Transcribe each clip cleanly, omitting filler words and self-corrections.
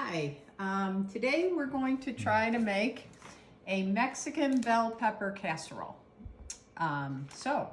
Hi, today we're going to try to make a Mexican bell pepper casserole. So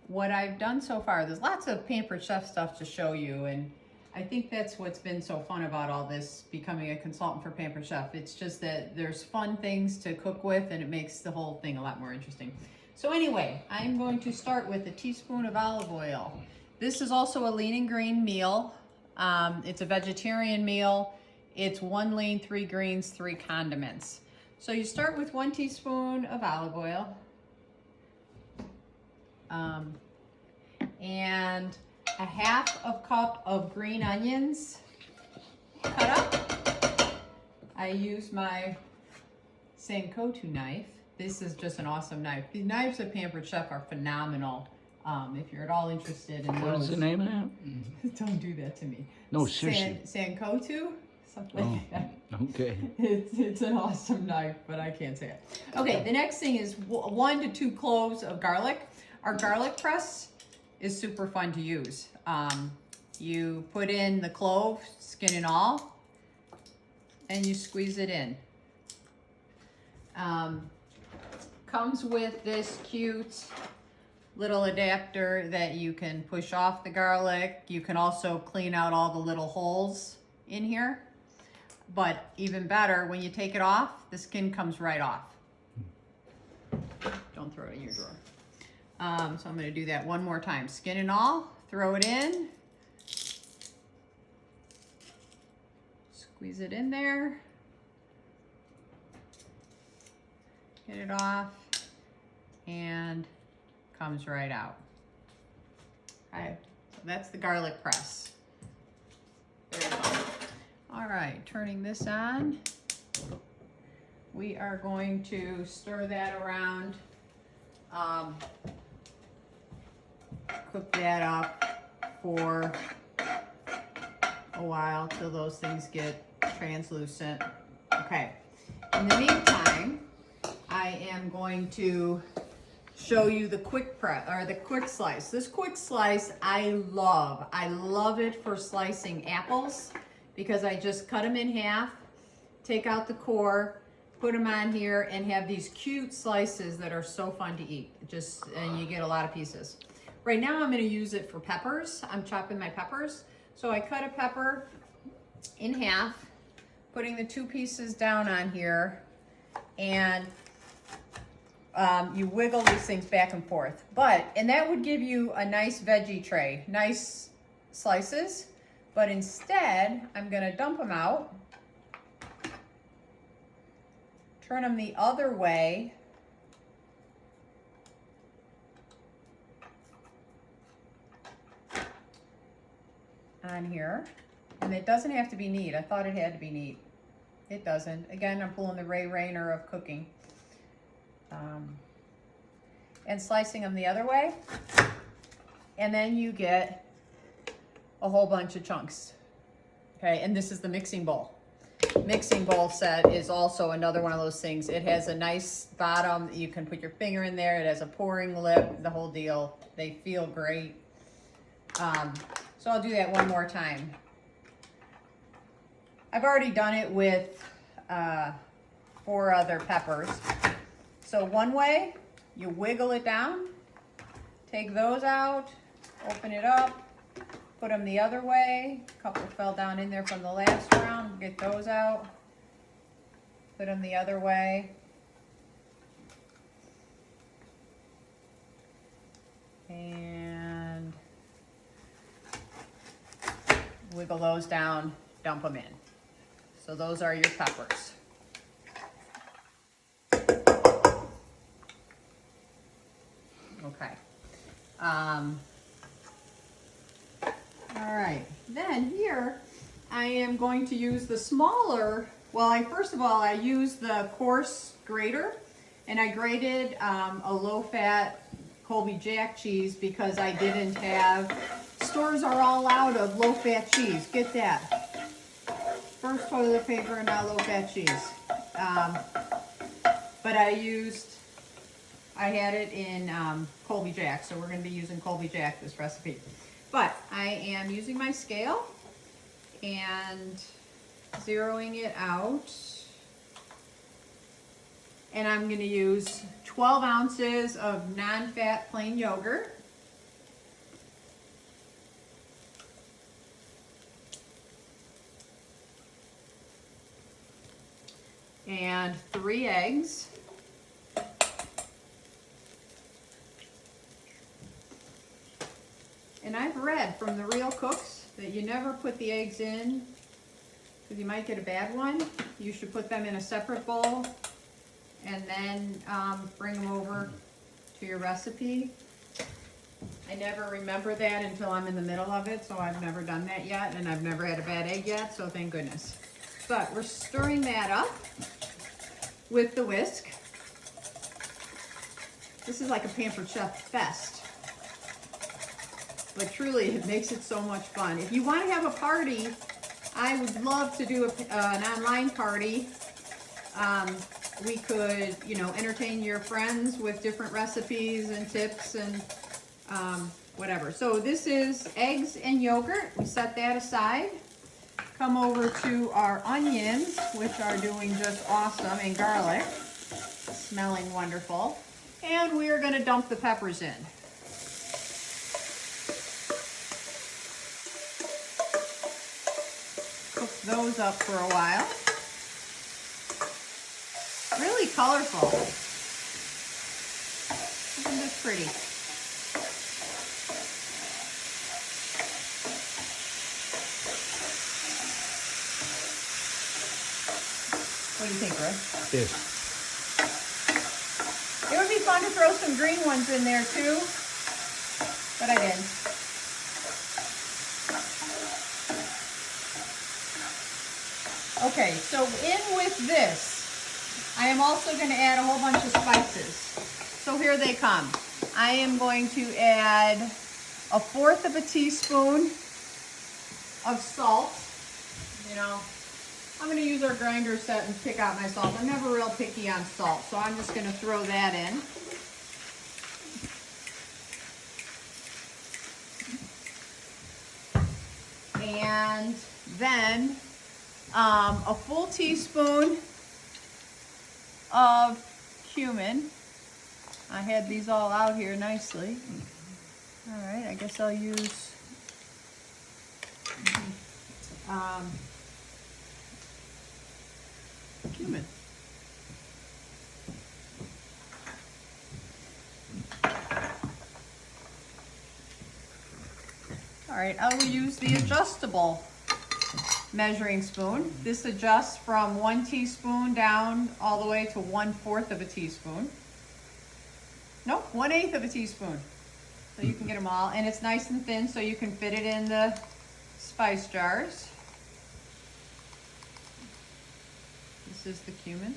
what I've done so far, there's lots of Pampered Chef stuff to show you, and I think that's what's been so fun about all this, becoming a consultant for Pampered Chef. It's just that there's fun things to cook with and it makes the whole thing a lot more interesting. So anyway, I'm going to start with a teaspoon of olive oil. This is also a lean and green meal. It's a vegetarian meal. It's 1 lean, 3 greens, 3 condiments. So you start with 1 teaspoon of olive oil. And a 1/2 cup of green onions cut up. I use my Sankoku knife. This is just an awesome knife. The knives at Pampered Chef are phenomenal. If you're at all interested in What those. is the name of that? Don't do that to me. No, seriously. Sankoku? Something like that. Okay. It's an awesome knife, but I can't say it. Okay, the next thing is 1 to 2 cloves of garlic. Our garlic press is super fun to use. You put in the clove, skin and all, and you squeeze it in. Comes with this cute little adapter that you can push off the garlic. You can also clean out all the little holes in here. But even better, when you take it off, the skin comes right off. Don't throw it in your drawer. So I'm gonna do that one more time. Skin and all, throw it in. Squeeze it in there. Get it off, and comes right out. Okay, so that's the garlic press. There we go. All right, turning this on. We are going to stir that around. Cook that up for a while till those things get translucent. Okay, in the meantime, I am going to show you the quick prep, or the quick slice. This quick slice I love. I love it for slicing apples because I just cut them in half, take out the core, put them on here, and have these cute slices that are so fun to eat. And you get a lot of pieces. Right now I'm gonna use it for peppers. I'm chopping my peppers. So I cut a pepper in half, putting the 2 pieces down on here, and you wiggle these things back and forth. And that would give you a nice veggie tray, nice slices. But instead, I'm gonna dump them out, turn them the other way, on here. And it doesn't have to be neat. I thought it had to be neat. It doesn't. Again, I'm pulling the Ray Rayner of cooking. And slicing them the other way. And then you get a whole bunch of chunks. Okay, and this is the mixing bowl. Mixing bowl set is also another one of those things. It has a nice bottom. You can put your finger in there. It has a pouring lip, the whole deal. They feel great. So I'll do that one more time. I've already done it with 4 other peppers. So one way, you wiggle it down, take those out, open it up, put them the other way. A couple fell down in there from the last round, get those out, put them the other way. And wiggle those down, dump them in. So those are your peppers. Okay. All right. Then here, I am going to use the smaller. Well, first of all, I used the coarse grater, and I grated a low-fat Colby Jack cheese because I didn't have. Stores are all out of low-fat cheese. Get that. First toilet paper and now low-fat cheese. But I had it in Colby Jack, so we're going to be using Colby Jack this recipe. But I am using my scale, and zeroing it out. And I'm going to use 12 ounces of non-fat plain yogurt. And 3 eggs. And I've read from the real cooks that you never put the eggs in because you might get a bad one. You should put them in a separate bowl and then bring them over to your recipe. I never remember that until I'm in the middle of it, so I've never done that yet, and I've never had a bad egg yet, so thank goodness. But we're stirring that up with the whisk. This is like a Pampered Chef fest. But truly, it makes it so much fun. If you want to have a party, I would love to do an online party. We could, you know, entertain your friends with different recipes and tips and whatever. So this is eggs and yogurt. We set that aside. Come over to our onions, which are doing just awesome, and garlic, smelling wonderful. And we are going to dump the peppers in. Cook those up for a while. Really colorful. Isn't this pretty? What do you think, Roy? Yes. It would be fun to throw some green ones in there too, but I didn't. Okay, so in with this, I am also going to add a whole bunch of spices. So here they come. I am going to add 1/4 of a teaspoon of salt. You know, I'm going to use our grinder set and pick out my salt. I'm never real picky on salt, so I'm just going to throw that in. And then a full teaspoon of cumin. I had these all out here nicely. All right, I guess I'll use cumin. All right, I will use the adjustable measuring spoon. This adjusts from 1 teaspoon down all the way to 1/4 of a teaspoon. Nope, 1/8 of a teaspoon. So you can get them all, and it's nice and thin so you can fit it in the spice jars. This is the cumin.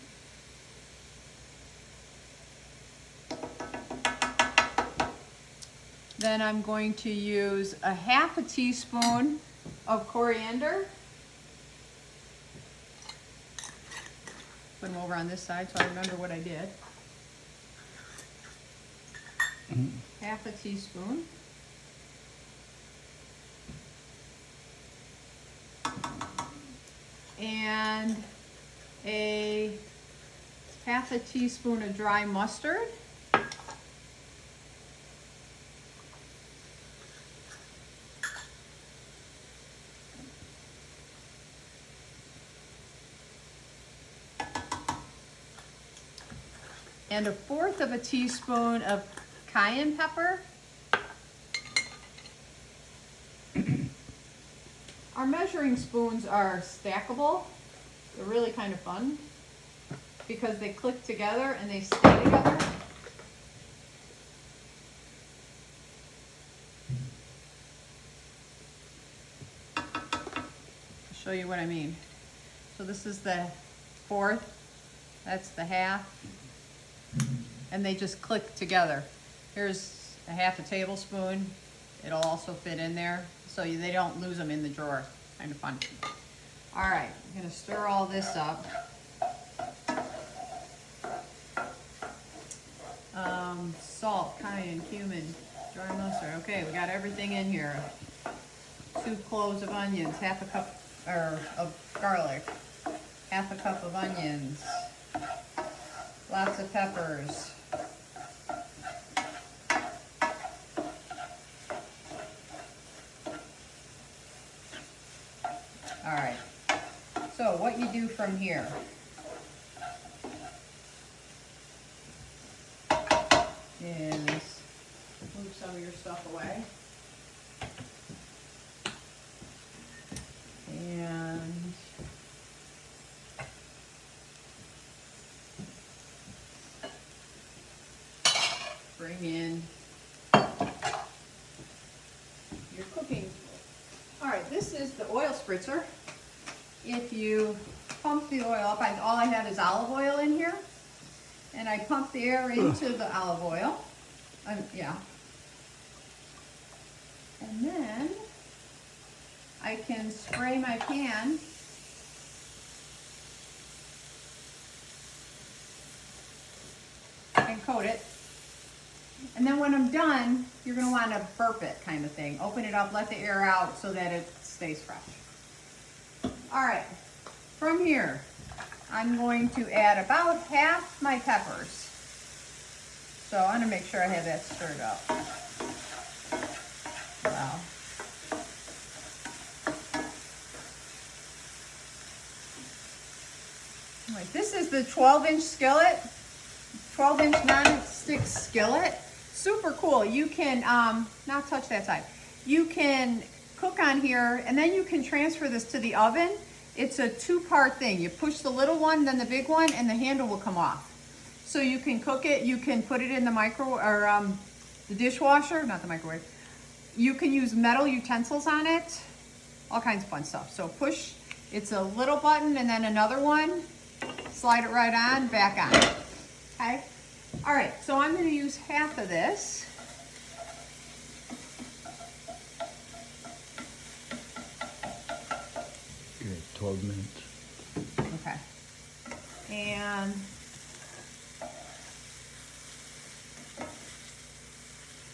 Then I'm going to use 1/2 teaspoon of coriander. Put them over on this side so I remember what I did. 1/2 teaspoon. And 1/2 teaspoon of dry mustard. And 1/4 of a teaspoon of cayenne pepper. Our measuring spoons are stackable. They're really kind of fun because they click together and they stay together. I'll show you what I mean. So this is the 1/4, that's the 1/2. And they just click together. Here's 1/2 tablespoon. It'll also fit in there, so they don't lose them in the drawer. Kind of fun. All right, I'm gonna stir all this up. Salt, cayenne, cumin, dry mustard. Okay, we got everything in here. 2 cloves of onions, 1/2 cup of garlic, half a cup of onions, lots of peppers. All right, so what you do from here is move some of your stuff away. And bring in your cooking. All right, this is the oil spritzer. If you pump the oil up, all I have is olive oil in here. And I pump the air into the olive oil. Yeah. And then I can spray my pan and coat it. And then when I'm done, you're going to want to burp it kind of thing. Open it up, let the air out so that it stays fresh. All right, from here, I'm going to add about half my peppers. So I'm going to make sure I have that stirred up. Wow. Right, this is the 12-inch skillet, 12-inch non-stick skillet. Super cool. You can not touch that side. You can cook on here, and then you can transfer this to the oven. It's a two-part thing. You push the little one, then the big one, and the handle will come off. So you can cook it. You can put it in the the dishwasher, not the microwave. You can use metal utensils on it. All kinds of fun stuff. So push. It's a little button, and then another one. Slide it right on, back on. Okay. All right. So I'm going to use half of this. You're at 12 minutes. Okay. And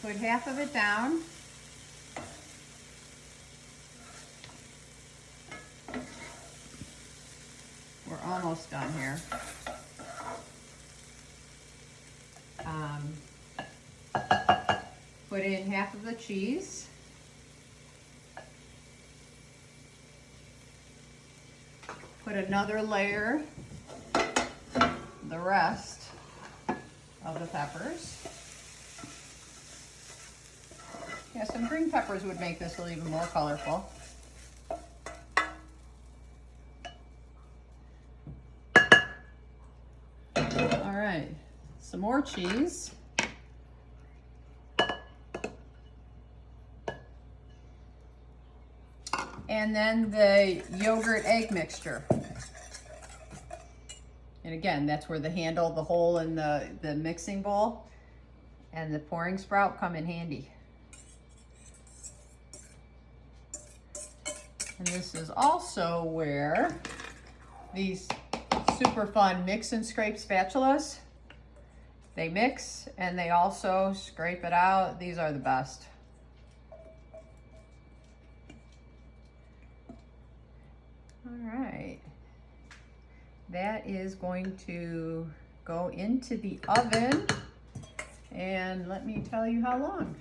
put half of it down. We're almost done here. Put in half of the cheese. Put another layer, the rest of the peppers. Yeah, some green peppers would make this a little even more colorful. All right, some more cheese. And then the yogurt egg mixture. And again, that's where the handle, the hole in the mixing bowl and the pouring sprout come in handy. And this is also where these super fun mix and scrape spatulas, they mix and they also scrape it out. These are the best. All right, that is going to go into the oven, and let me tell you how long.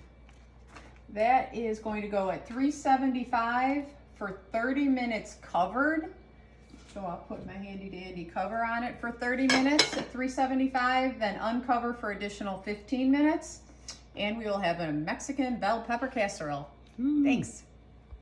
That is going to go at 375 for 30 minutes covered. So I'll put my handy dandy cover on it for 30 minutes at 375, then uncover for additional 15 minutes, and we will have a Mexican bell pepper casserole. Thanks.